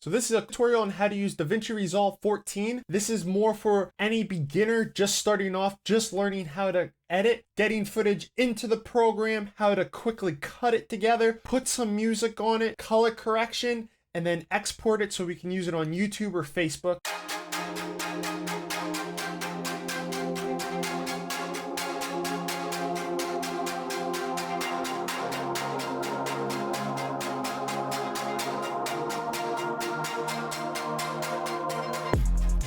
So this is a tutorial on how to use DaVinci Resolve 14. This is more for any beginner just starting off, just learning how to edit, getting footage into the program, how to quickly cut it together, put some music on it, color correction, and then export it so we can use it on YouTube or Facebook.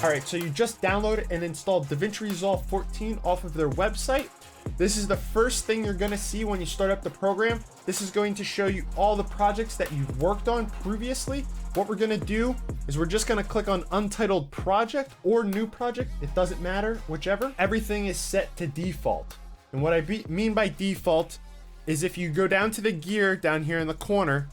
All right, so you just downloaded and installed DaVinci Resolve 14 off of their website. This is the first thing you're gonna see when you start up the program. This is going to show you all the projects that you've worked on previously. What we're gonna do is we're just gonna click on Untitled Project or New Project. It doesn't matter, whichever. Everything is set to default. And what I mean by default is if you go down to the gear down here in the corner,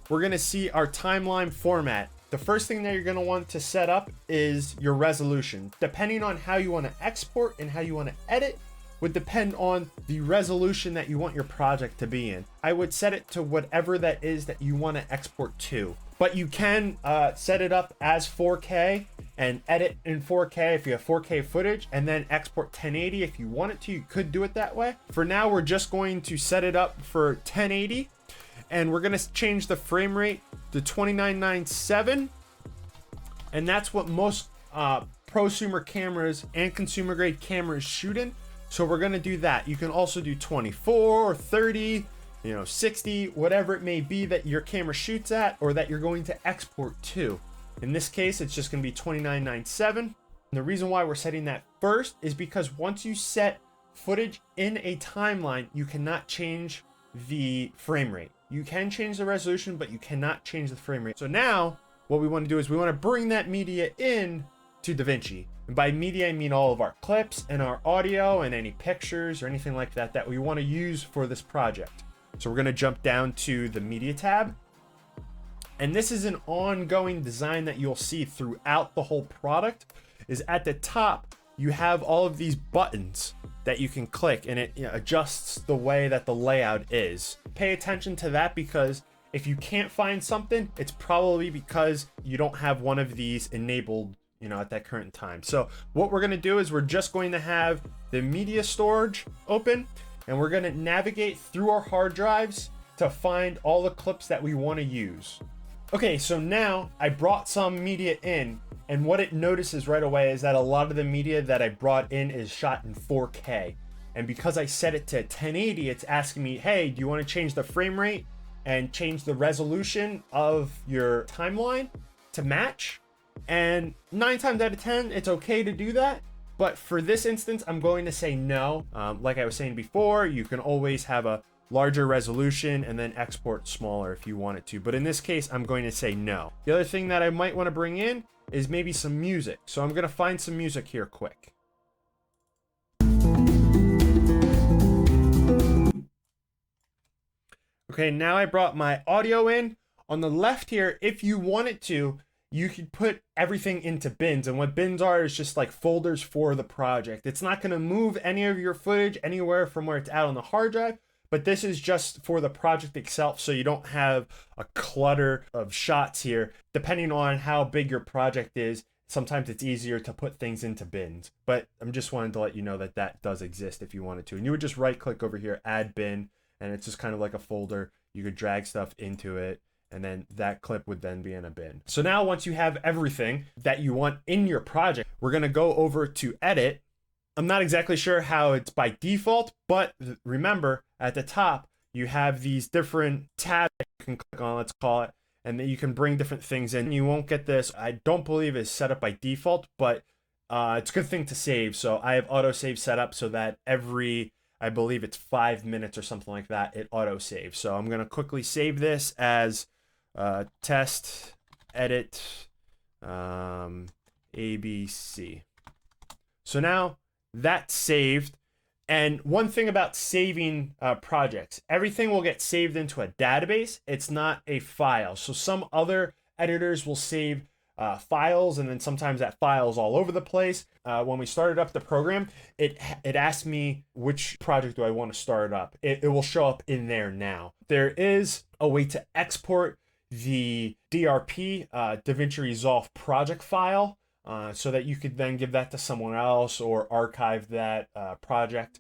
we're gonna see our timeline format. The first thing that you're going to want to set up is your resolution. Depending on how you want to export and how you want to edit would depend on the resolution that you want your project to be in. I would set it to whatever that is that you want to export to, but you can set it up as 4K and edit in 4K if you have 4K footage, and then export 1080 if you wanted to. You could do it that way. For now, we're just going to set it up for 1080. And we're gonna change the frame rate to 2997, and that's what most prosumer cameras and consumer grade cameras shoot in. So we're gonna do that. You can also do 24 or 30, 60, whatever it may be that your camera shoots at or that you're going to export to. In this case, it's just gonna be 2997. And the reason why we're setting that first is because once you set footage in a timeline, you cannot change the frame rate. You can change the resolution, but you cannot change the frame rate. So now what we want to do is we want to bring that media in to DaVinci. And by media, I mean all of our clips and our audio and any pictures or anything like that that we want to use for this project. So we're going to jump down to the media tab. And this is an ongoing design that you'll see throughout the whole product. Is at the top, you have all of these buttons that you can click, and it adjusts the way that the layout is. Pay attention to that, because if you can't find something, it's probably because you don't have one of these enabled at that current time. So what we're going to do is we're just going to have the media storage open, and we're going to navigate through our hard drives to find all the clips that we want to use. Okay, so now I brought some media in, and what it notices right away is that a lot of the media that I brought in is shot in 4K. And because I set it to 1080, it's asking me, hey, do you want to change the frame rate and change the resolution of your timeline to match? And 9 times out of 10, it's okay to do that. But for this instance, I'm going to say no. Like I was saying before, you can always have a larger resolution and then export smaller if you want it to. But in this case, I'm going to say no. The other thing that I might want to bring in is maybe some music. So I'm going to find some music here quick. Okay, now I brought my audio in. On the left here, if you wanted to, you could put everything into bins. And what bins are is just like folders for the project. It's not going to move any of your footage anywhere from where it's at on the hard drive. But this is just for the project itself, so you don't have a clutter of shots here. Depending on how big your project is, sometimes it's easier to put things into bins. But I'm just wanting to let you know that that does exist if you wanted to. And you would just right click over here, add bin, and it's just kind of like a folder. You could drag stuff into it, and then that clip would then be in a bin. So now once you have everything that you want in your project, we're gonna go over to edit. I'm not exactly sure how it's by default, but remember at the top, you have these different tabs you can click on, let's call it, and then you can bring different things in. You won't get this, I don't believe it's set up by default, but it's a good thing to save. So I have autosave set up so that every, I believe it's 5 minutes or something like that, it autosaves. So I'm gonna quickly save this as test edit ABC. So now that's saved. And one thing about saving projects, everything will get saved into a database. It's not a file. So some other editors will save files, and then sometimes that file is all over the place. When we started up the program, it asked me which project do I want to start up. It will show up in there now. There is a way to export the DRP, DaVinci Resolve project file, so that you could then give that to someone else or archive that project.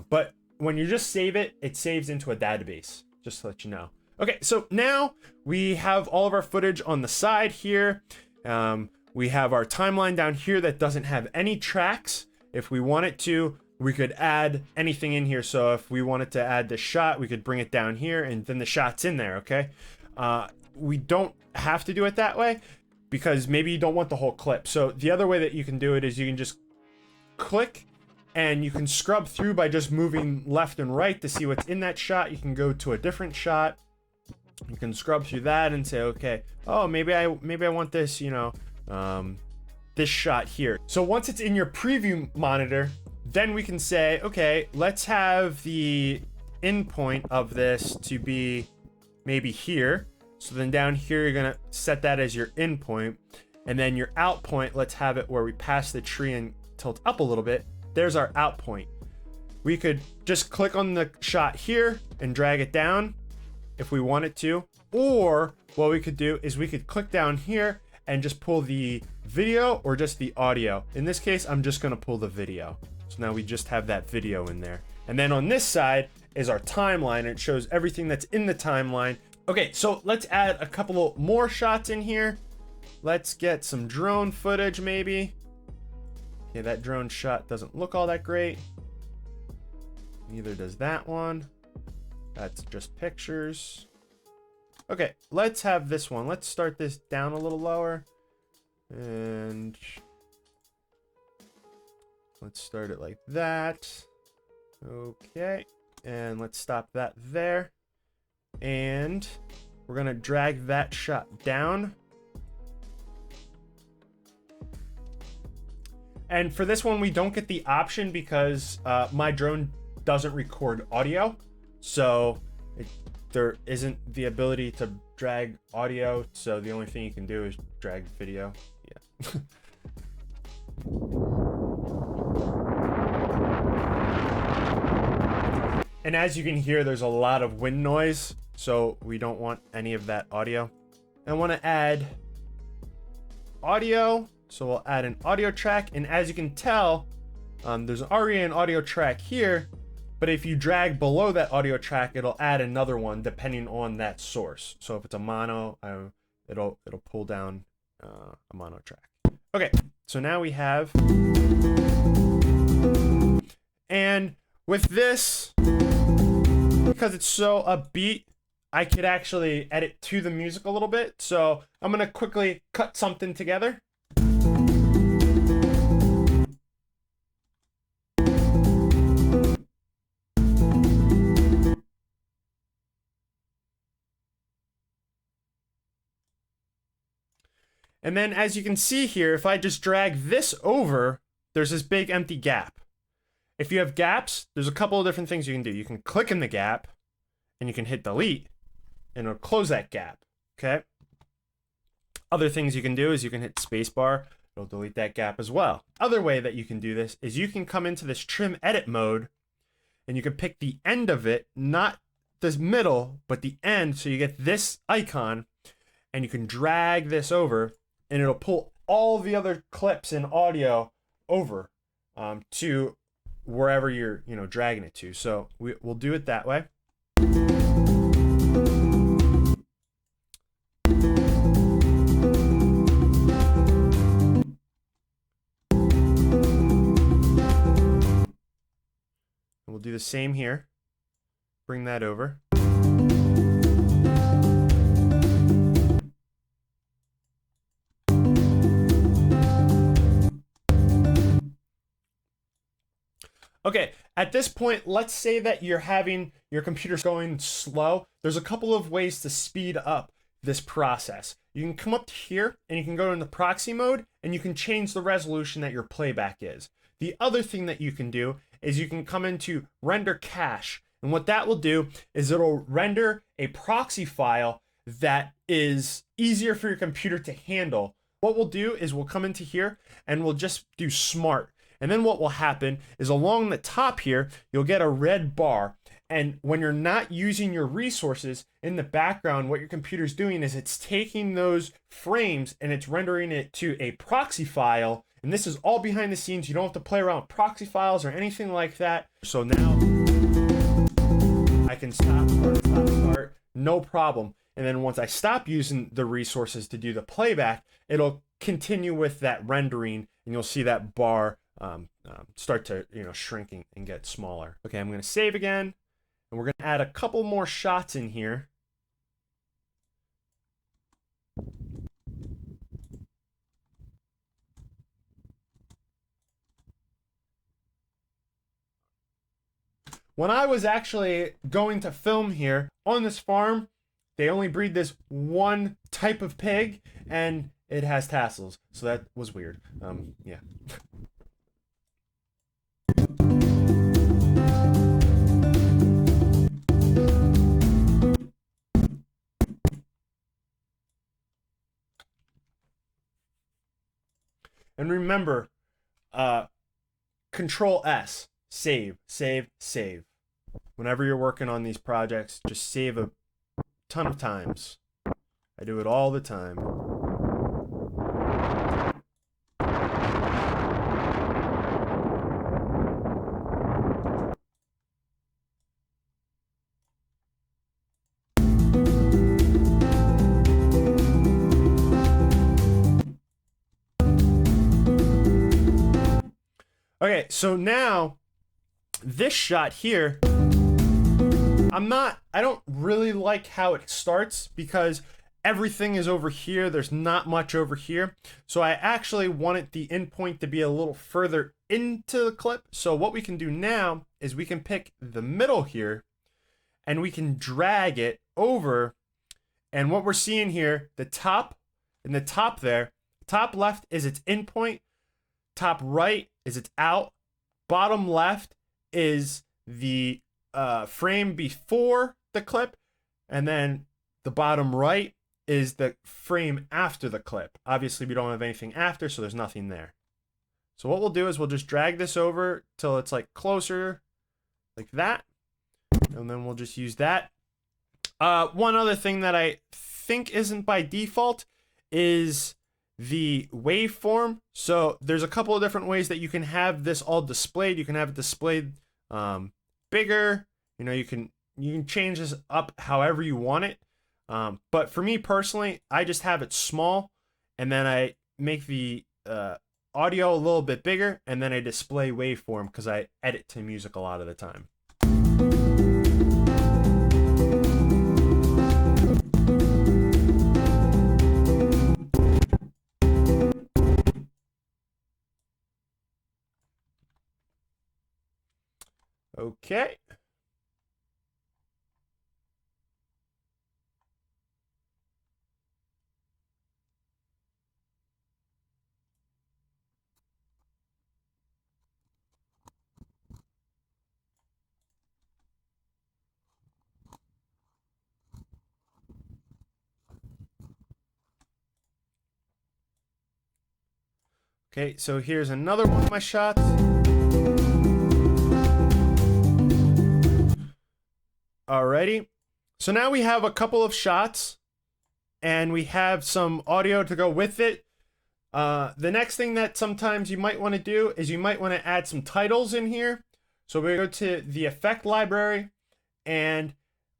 But when you just save it, it saves into a database, just to let you know. Okay, so now we have all of our footage on the side here. We have our timeline down here that doesn't have any tracks. If we wanted to, we could add anything in here. So if we wanted to add the shot, we could bring it down here and then the shot's in there, okay? We don't have to do it that way because maybe you don't want the whole clip. So the other way that you can do it is you can just click and you can scrub through by just moving left and right to see what's in that shot. You can go to a different shot. You can scrub through that and say, okay, oh, maybe I want this, you know, this shot here. So once it's in your preview monitor, then we can say, okay, let's have the in point of this to be maybe here. So then down here, you're gonna set that as your in point, and then your out point, let's have it where we pass the tree and tilt up a little bit. There's our out point. We could just click on the shot here and drag it down if we wanted to, or what we could do is we could click down here and just pull the video or just the audio. In this case, I'm just gonna pull the video. So now we just have that video in there. And then on this side is our timeline, and it shows everything that's in the timeline. Okay, so let's add a couple more shots in here. Let's get some drone footage maybe. Okay, that drone shot doesn't look all that great. Neither does that one. That's just pictures. Okay, let's have this one. Let's start this down a little lower. And let's start it like that. Okay, and let's stop that there. And we're gonna drag that shot down. And for this one, we don't get the option because my drone doesn't record audio. So there isn't the ability to drag audio. So the only thing you can do is drag video. Yeah. And as you can hear, there's a lot of wind noise. So we don't want any of that audio. I want to add audio. So we'll add an audio track. And as you can tell, there's already an audio track here. But if you drag below that audio track, it'll add another one depending on that source. So if it's a mono, it'll pull down a mono track. Okay, so now we have, and with this, because it's so upbeat, I could actually edit to the music a little bit. So I'm gonna quickly cut something together. And then as you can see here, if I just drag this over, there's this big empty gap. If you have gaps, there's a couple of different things you can do. You can click in the gap and you can hit delete and it'll close that gap, okay? Other things you can do is you can hit spacebar, it'll delete that gap as well. Other way that you can do this is you can come into this trim edit mode and you can pick the end of it, not this middle, but the end. So you get this icon and you can drag this over and it'll pull all the other clips and audio over to wherever you're, dragging it to. So we'll do it that way. We'll do the same here. Bring that over. Okay, at this point, let's say that you're having your computer going slow. There's a couple of ways to speed up this process. You can come up to here and you can go into proxy mode and you can change the resolution that your playback is. The other thing that you can do is you can come into render cache. And what that will do is it'll render a proxy file that is easier for your computer to handle. What we'll do is we'll come into here and we'll just do smart. And then what will happen is along the top here, you'll get a red bar. And when you're not using your resources in the background, what your computer's doing is it's taking those frames and it's rendering it to a proxy file. And this is all behind the scenes. You don't have to play around with proxy files or anything like that. So now I can stop, start, no problem. And then once I stop using the resources to do the playback, it'll continue with that rendering, and you'll see that bar start to shrinking and get smaller. Okay, I'm going to save again. And we're going to add a couple more shots in here. When I was actually going to film here on this farm, they only breed this one type of pig and it has tassels. So that was weird. Yeah. And remember, Control S, save, save, save. Whenever you're working on these projects, just save a ton of times. I do it all the time. Okay, so now this shot here, I don't really like how it starts because everything is over here. There's not much over here. So I actually wanted the endpoint to be a little further into the clip. So what we can do now is we can pick the middle here and we can drag it over. And what we're seeing here, the top and the top there, top left is its endpoint, top right is its out, bottom left is the frame before the clip, and then the bottom right is the frame after the clip. Obviously we don't have anything after, so there's nothing there. So what we'll do is we'll just drag this over till it's like closer like that, and then we'll just use that. One other thing that I think isn't by default is the waveform. So there's a couple of different ways that you can have this all displayed. You can have it displayed bigger. You can change this up however you want it. But for me personally, I just have it small, and then I make the audio a little bit bigger, and then I display waveform because I edit to music a lot of the time. Okay. Okay, so here's another one of my shots. Alrighty, so now we have a couple of shots and we have some audio to go with it. The next thing that sometimes you might want to do is you might want to add some titles in here. So we go to the effect library, and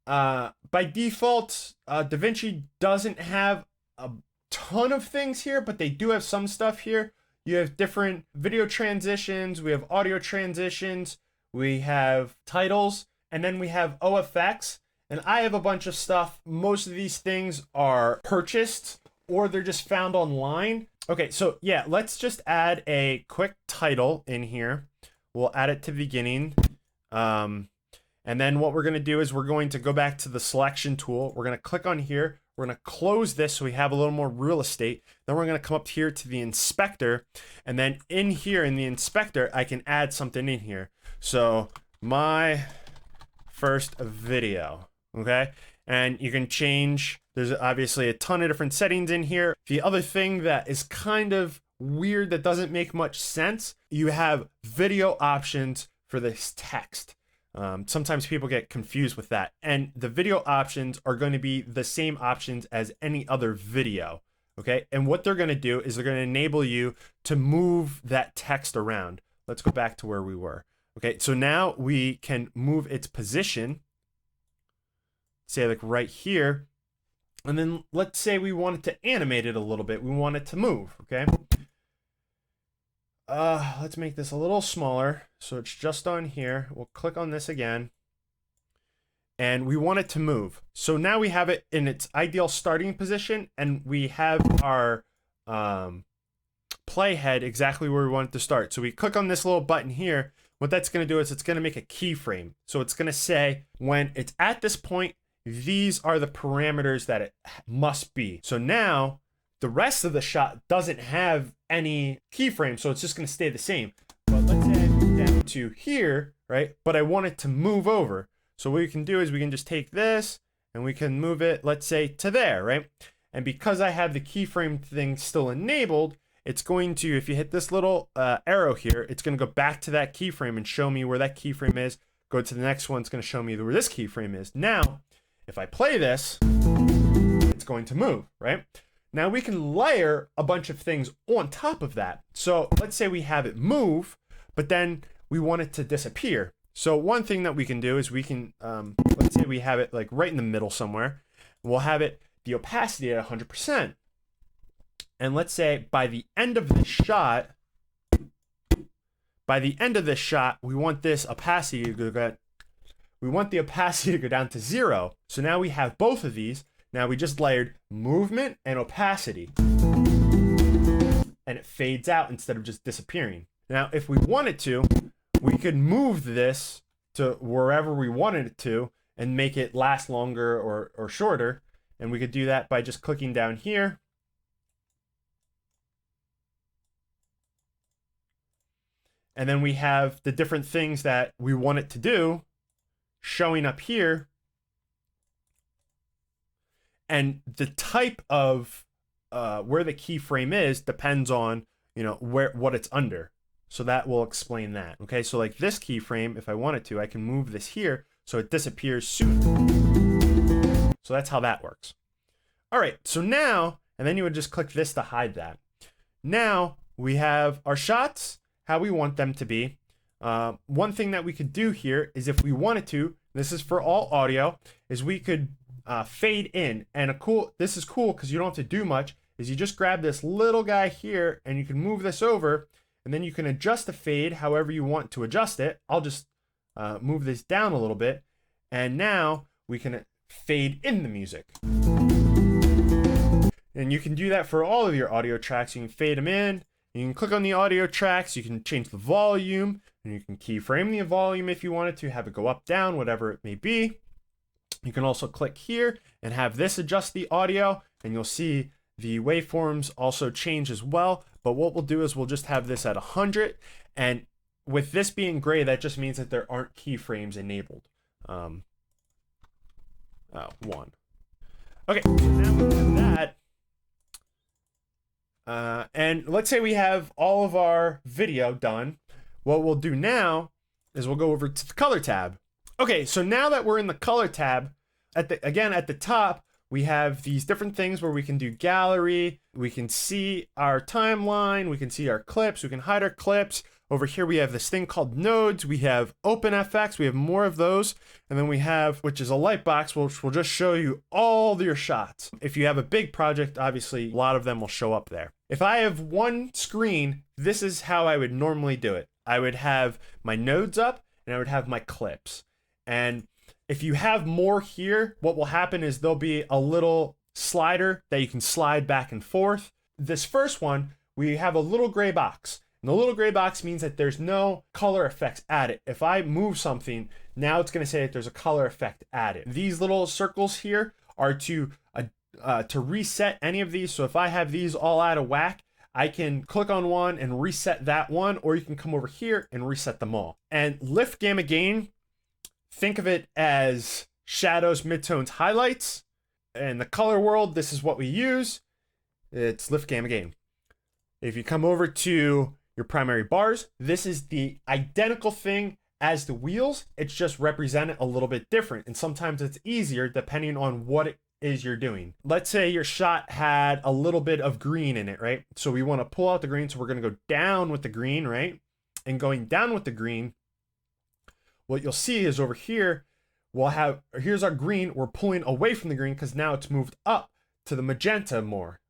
by default, DaVinci doesn't have a ton of things here, but they do have some stuff here. You have different video transitions, we have audio transitions, we have titles, and then we have OFX, and I have a bunch of stuff. Most of these things are purchased or they're just found online. Okay, so yeah, let's just add a quick title in here. We'll add it to the beginning. And then what we're gonna do is we're going to go back to the selection tool. We're gonna click on here. We're gonna close this so we have a little more real estate. Then we're gonna come up here to the inspector. And then in here in the inspector, I can add something in here. So my first video, okay? And you can change, there's obviously a ton of different settings in here. The other thing that is kind of weird that doesn't make much sense, you have video options for this text. Sometimes people get confused with that. And the video options are going to be the same options as any other video. Okay. And what they're going to do is they're going to enable you to move that text around. Let's go back to where we were. Okay. So now we can move its position, say like right here. And then let's say we wanted to animate it a little bit. We want it to move. Okay. Let's make this a little smaller. So it's just on here. We'll click on this again. And we want it to move. So now we have it in its ideal starting position, and we have our playhead exactly where we want it to start. So we click on this little button here. What that's going to do is it's going to make a keyframe. So it's going to say when it's at this point, these are the parameters that it must be. So now the rest of the shot doesn't have any keyframe, so it's just going to stay the same. But let's say I move down to here, right? But I want it to move over. So what we can do is we can just take this and we can move it, let's say, to there, right? And because I have the keyframe thing still enabled, it's going to, if you hit this little arrow here, it's going to go back to that keyframe and show me where that keyframe is. Go to the next one, it's going to show me where this keyframe is. Now, if I play this, it's going to move, right? Now we can layer a bunch of things on top of that. So let's say we have it move, but then we want it to disappear. So one thing that we can do is we can, let's say we have it like right in the middle somewhere. We'll have it, the opacity at 100%. And let's say by the end of this shot, we want this opacity to go, we want the opacity to go down to 0. So now we have both of these. Now we just layered movement and opacity. And it fades out instead of just disappearing. Now, if we wanted to, we could move this to wherever we wanted it to and make it last longer or shorter. And we could do that by just clicking down here. And then we have the different things that we want it to do showing up here. And the type of where the keyframe is depends on, what it's under. So that will explain that. Okay, so like this keyframe, if I wanted to, I can move this here so it disappears soon. So that's how that works. All right, so now, and then you would just click this to hide that. Now we have our shots, how we want them to be. One thing that we could do here is if we wanted to, this is for all audio, is we could fade in. And this is cool because you don't have to do much, is you just grab this little guy here and you can move this over, and then you can adjust the fade however you want to adjust it. I'll just move this down a little bit, and now we can fade in the music. And you can do that for all of your audio tracks. You can fade them in. You can click on the audio tracks. You can change the volume, and you can keyframe the volume if you wanted to, have it go up, down, whatever it may be. You can also click here and have this adjust the audio, and you'll see the waveforms also change as well. But what we'll do is we'll just have this at 100. And with this being gray, that just means that there aren't keyframes enabled. 1. Okay, so now we have that. And let's say we have all of our video done. What we'll do now is we'll go over to the color tab. Okay, so now that we're in the color tab, at the top, we have these different things where we can do gallery, we can see our timeline, we can see our clips, we can hide our clips. Over here we have this thing called nodes, we have OpenFX, we have more of those, and then we have, which is a light box, which will just show you all your shots. If you have a big project, obviously a lot of them will show up there. If I have one screen, this is how I would normally do it. I would have my nodes up and I would have my clips. And if you have more here, what will happen is there'll be a little slider that you can slide back and forth. This first one, we have a little gray box. And the little gray box means that there's no color effects added. If I move something, now it's going to say that there's a color effect added. These little circles here are to reset any of these. So if I have these all out of whack, I can click on one and reset that one, or you can come over here and reset them all. And lift, gamma, gain, think of it as shadows, midtones, highlights. In the color world, this is what we use. It's lift, gamma, gain. If you come over to your primary bars, this is the identical thing as the wheels, it's just represented a little bit different. And sometimes it's easier depending on what it is you're doing. Let's say your shot had a little bit of green in it, right? So we want to pull out the green. So we're going to go down with the green, right? And going down with the green, what you'll see is over here, we'll have, here's our green. We're pulling away from the green because now it's moved up to the magenta more.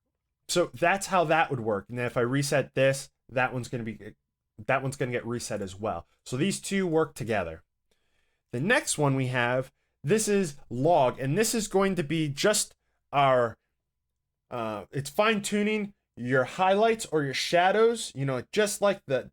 So that's how that would work. And then if I reset this, that one's going to get reset as well. So these two work together. The next one we have, this is log, and this is going to be just our, it's fine tuning your highlights or your shadows, you know, just like the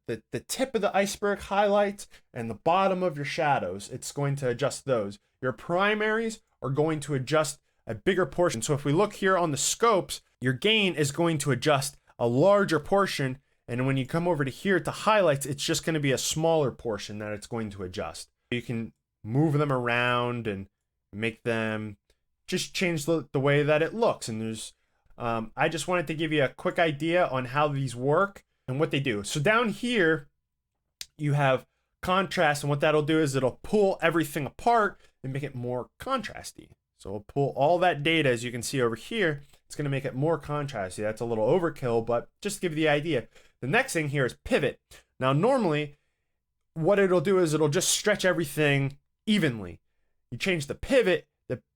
tip of the iceberg highlights and the bottom of your shadows. It's going to adjust those. Your primaries are going to adjust a bigger portion. So if we look here on the scopes, your gain is going to adjust a larger portion. And when you come over to here to highlights, it's just going to be a smaller portion that it's going to adjust. You can move them around and make them just change the way that it looks. And there's, I just wanted to give you a quick idea on how these work and what they do. So down here, you have contrast, and what that'll do is it'll pull everything apart and make it more contrasty. So we'll pull all that data, as you can see over here. It's going to make it more contrasty. That's a little overkill, but just to give you the idea. The next thing here is pivot. Now, normally, what it'll do is it'll just stretch everything evenly. You change the pivot,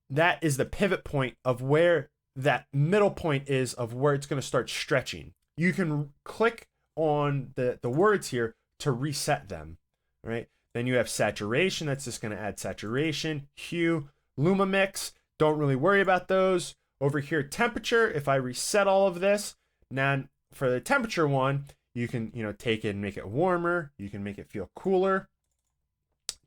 that is the pivot point of where that middle point is of where it's going to start stretching. You can click on the words here to reset them, right? Then you have saturation. That's just going to add saturation. Hue, Luma mix. Don't really worry about those. Over here, temperature. If I reset all of this, now for the temperature one, you can, you know, take it and make it warmer. You can make it feel cooler.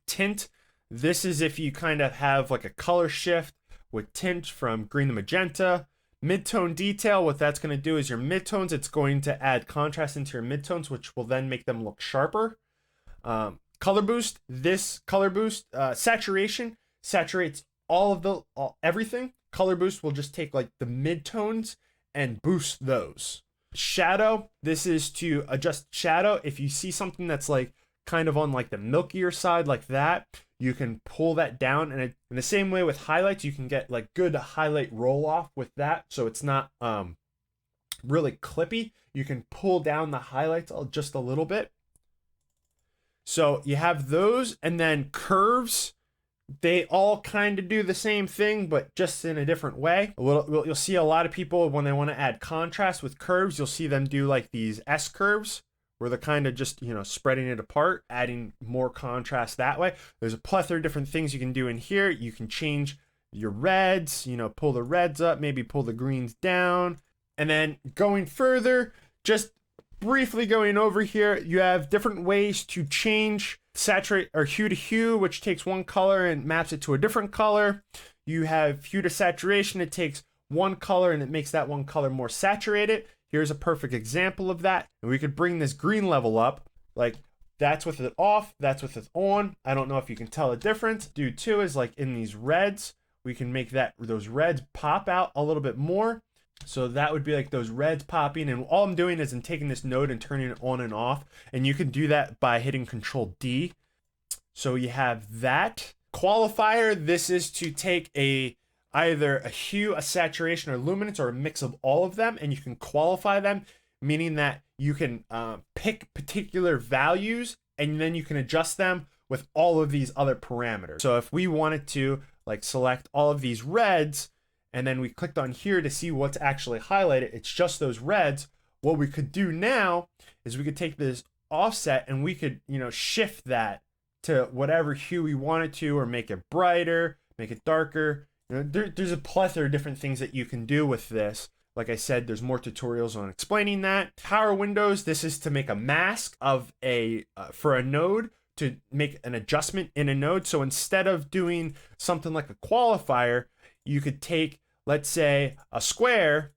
Tint. This is if you kind of have like a color shift with tint from green to magenta. Midtone detail, what that's going to do is your midtones, it's going to add contrast into your midtones, which will then make them look sharper. Color boost, this color boost, saturation, saturates everything. Color boost will just take like the midtones and boost those. Shadow, this is to adjust shadow. If you see something that's like kind of on like the milkier side like that, you can pull that down. And in the same way with highlights, you can get like good highlight roll off with that. So it's not really clippy. You can pull down the highlights just a little bit. So you have those, and then curves. They all kind of do the same thing, but just in a different way. You'll see a lot of people when they want to add contrast with curves, you'll see them do like these S curves, where they're kind of just, you know, spreading it apart, adding more contrast that way. There's a plethora of different things you can do in here. You can change your reds, you know, pull the reds up, maybe pull the greens down. And then going further, just briefly going over here, you have different ways to change saturate or hue to hue, which takes one color and maps it to a different color. You have hue to saturation. It takes one color and it makes that one color more saturated. Here's a perfect example of that. And we could bring this green level up, like that's with it off, that's with it on. I don't know if you can tell the difference. Do too is like in these reds, we can make those reds pop out a little bit more. So that would be like those reds popping, and all I'm doing is I'm taking this node and turning it on and off, and you can do that by hitting Control D. So you have that. Qualifier, this is to take either a hue, a saturation, or luminance, or a mix of all of them, and you can qualify them, meaning that you can pick particular values, and then you can adjust them with all of these other parameters. So if we wanted to like select all of these reds, and then we clicked on here to see what's actually highlighted, it's just those reds. What we could do now is we could take this offset and we could, you know, shift that to whatever hue we wanted to, or make it brighter, make it darker. You know, there's a plethora of different things that you can do with this. Like I said, there's more tutorials on explaining that. Power windows, this is to make a mask of for a node, to make an adjustment in a node. So instead of doing something like a qualifier, you could take, let's say, a square,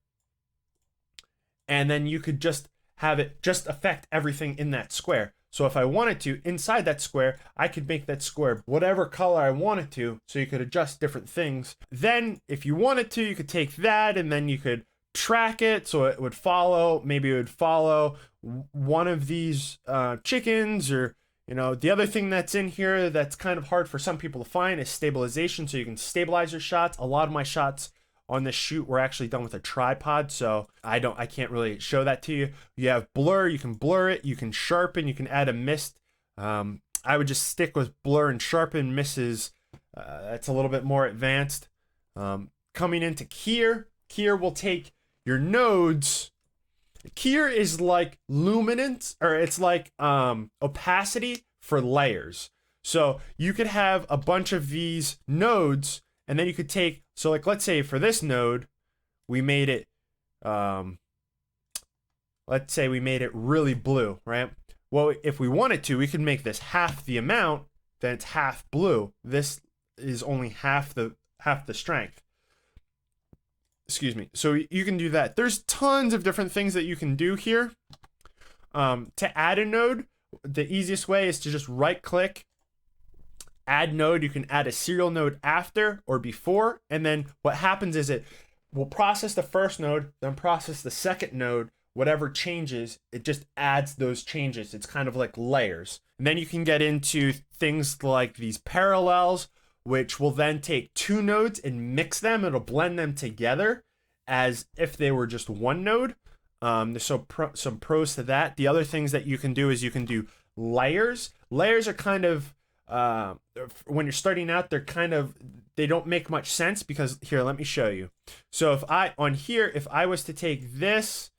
and then you could just have it just affect everything in that square. So if I wanted to, inside that square, I could make that square whatever color I wanted to, so you could adjust different things. Then if you wanted to, you could take that and then you could track it so it would follow, maybe it would follow one of these chickens, or You know, the other thing that's in here that's kind of hard for some people to find is stabilization. So you can stabilize your shots. A lot of my shots on this shoot were actually done with a tripod, so I can't really show that to you. You have blur, you can blur it, you can sharpen, you can add a mist. I would just stick with blur and sharpen. Misses, that's a little bit more advanced. Coming into keyer will take your nodes. Keyer is like luminance, or it's like opacity for layers. So you could have a bunch of these nodes, and then you could take, so like let's say for this node, we made it, let's say we made it really blue, right? Well, if we wanted to, we could make this half the amount, then it's half blue. This is only half the strength. Excuse me. So you can do that. There's tons of different things that you can do here. To add a node, the easiest way is to just right click, add node. You can add a serial node after or before, and then what happens is it will process the first node, then process the second node. Whatever changes, it just adds those changes. It's kind of like layers. And then you can get into things like these parallels, which will then take two nodes and mix them. It'll blend them together as if they were just one node. There's some pros to that. The other things that you can do is you can do layers. Layers are kind of, when you're starting out, they don't make much sense because, here, let me show you. So if I was to take this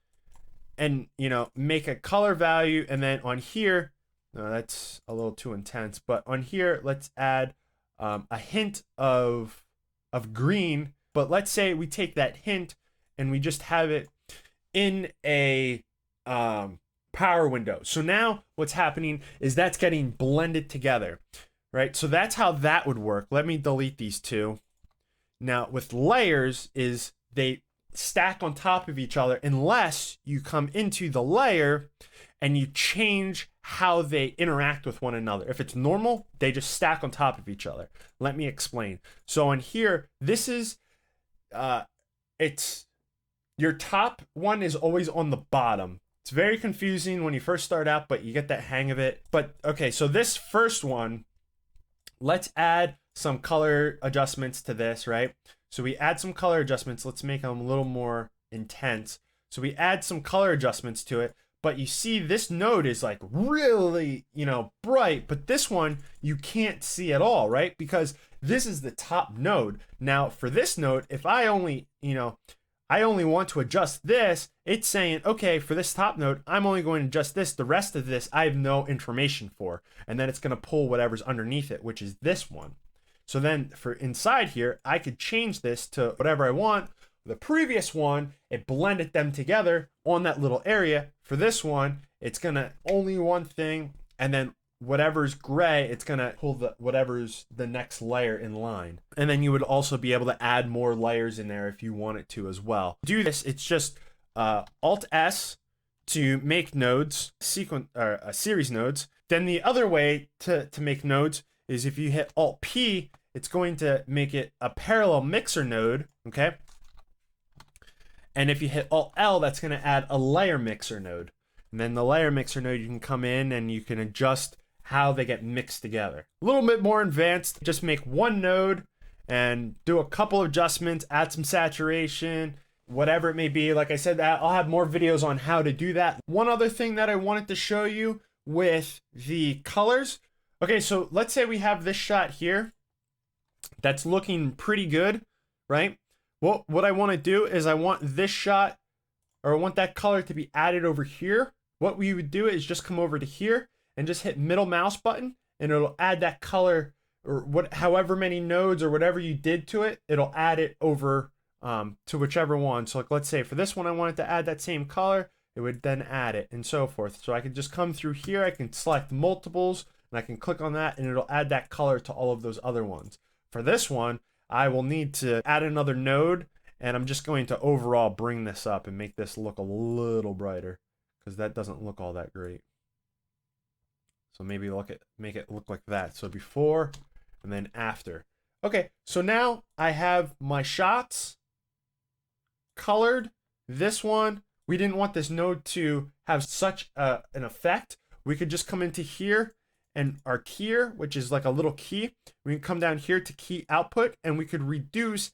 and, you know, make a color value, and then on here, no, that's a little too intense, but on here, let's add a hint of green. But let's say we take that hint and we just have it in a power window. So now what's happening is that's getting blended together, right? So that's how that would work. Let me delete these two. Now with layers is they stack on top of each other unless you come into the layer and you change how they interact with one another. If it's normal, they just stack on top of each other. Let me explain. So on here, this is, it's, your top one is always on the bottom. It's very confusing when you first start out, but you get that hang of it. But okay, so this first one, let's add some color adjustments to this, right? So we add some color adjustments. Let's make them a little more intense. So we add some color adjustments to it. But you see this node is like really, you know, bright, but this one you can't see at all, right? Because this is the top node. Now for this node, if I only want to adjust this, it's saying, okay, for this top node, I'm only going to adjust this. The rest of this, I have no information for. And then it's going to pull whatever's underneath it, which is this one. So then for inside here, I could change this to whatever I want. The previous one, it blended them together on that little area. For this one, it's gonna only one thing, and then whatever's gray, it's gonna pull whatever's the next layer in line. And then you would also be able to add more layers in there if you wanted to as well. To do this, it's just Alt S to make nodes, series nodes. Then the other way to make nodes is if you hit Alt P, it's going to make it a parallel mixer node, okay? And if you hit Alt L, that's going to add a layer mixer node. And then the layer mixer node, you can come in and you can adjust how they get mixed together. A little bit more advanced, just make one node and do a couple of adjustments, add some saturation, whatever it may be. Like I said, I'll have more videos on how to do that. One other thing that I wanted to show you with the colors. Okay, so let's say we have this shot here that's looking pretty good, right? Well, what I want to do is I want this shot, or I want that color to be added over here. What we would do is just come over to here and just hit middle mouse button, and it'll add that color, or however many nodes or whatever you did to it, it'll add it over to whichever one. So like, let's say for this one, I wanted to add that same color, it would then add it and so forth. So I can just come through here, I can select multiples, and I can click on that, and it'll add that color to all of those other ones. For this one, I will need to add another node, and I'm just going to overall bring this up and make this look a little brighter, because that doesn't look all that great. So maybe make it look like that. So before and then after. Okay, so now I have my shots colored. This one, we didn't want this node to have such an effect. We could just come into here and our keyer, which is like a little key, we can come down here to key output, and we could reduce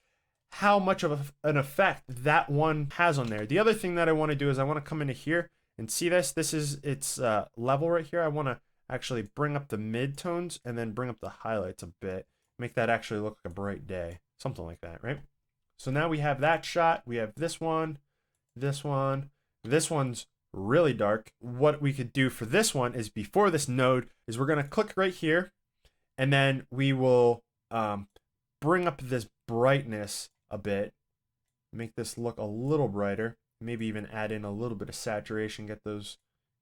how much of an effect that one has on there. The other thing that I want to do is I want to come into here and see this. This is its level right here. I want to actually bring up the midtones and then bring up the highlights a bit. Make that actually look like a bright day. Something like that, right? So now we have that shot. We have this one, this one. This one's really dark. What we could do for this one is before this node is we're going to click right here, and then we will bring up this brightness a bit, make this look a little brighter, maybe even add in a little bit of saturation, get those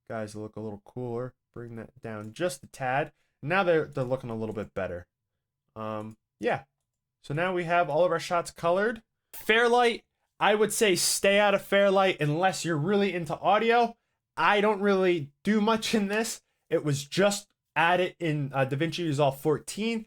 guys to look a little cooler, bring that down just a tad. Now they're looking a little bit better. Yeah, so now we have all of our shots colored. Fairlight, I would say stay out of Fairlight unless you're really into audio. I don't really do much in this. It was just added in DaVinci Resolve 14.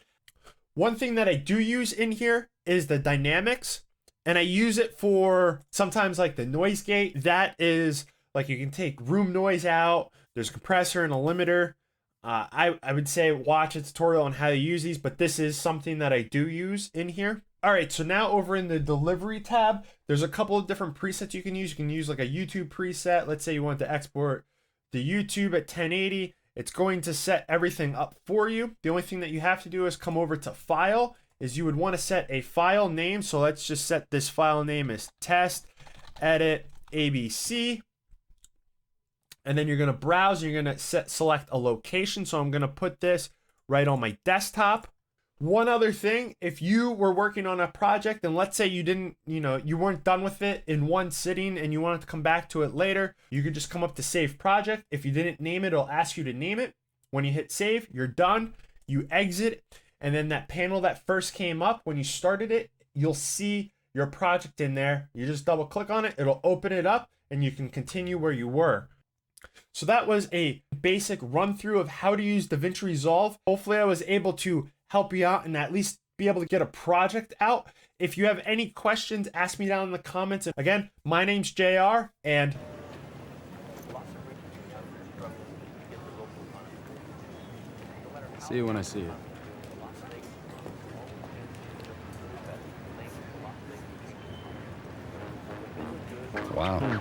One thing that I do use in here is the dynamics, and I use it for sometimes like the noise gate. That is like you can take room noise out. There's a compressor and a limiter. I would say watch a tutorial on how to use these, but this is something that I do use in here. All right, so now over in the delivery tab, there's a couple of different presets you can use. You can use like a YouTube preset. Let's say you want to export the YouTube at 1080. It's going to set everything up for you. The only thing that you have to do is come over to File, is you would want to set a file name. So let's just set this file name as test edit ABC. And then you're going to browse, you're going to select a location. So I'm going to put this right on my desktop. One other thing, if you were working on a project and let's say you didn't, you weren't done with it in one sitting and you wanted to come back to it later, you could just come up to save project. If you didn't name it, it'll ask you to name it. When you hit save, you're done. You exit, and then that panel that first came up when you started it, you'll see your project in there. You just double click on it, it'll open it up, and you can continue where you were. So that was a basic run through of how to use DaVinci Resolve. Hopefully I was able to help you out and at least be able to get a project out. If you have any questions, ask me down in the comments. And again, my name's JR, and see you when I see you. Wow.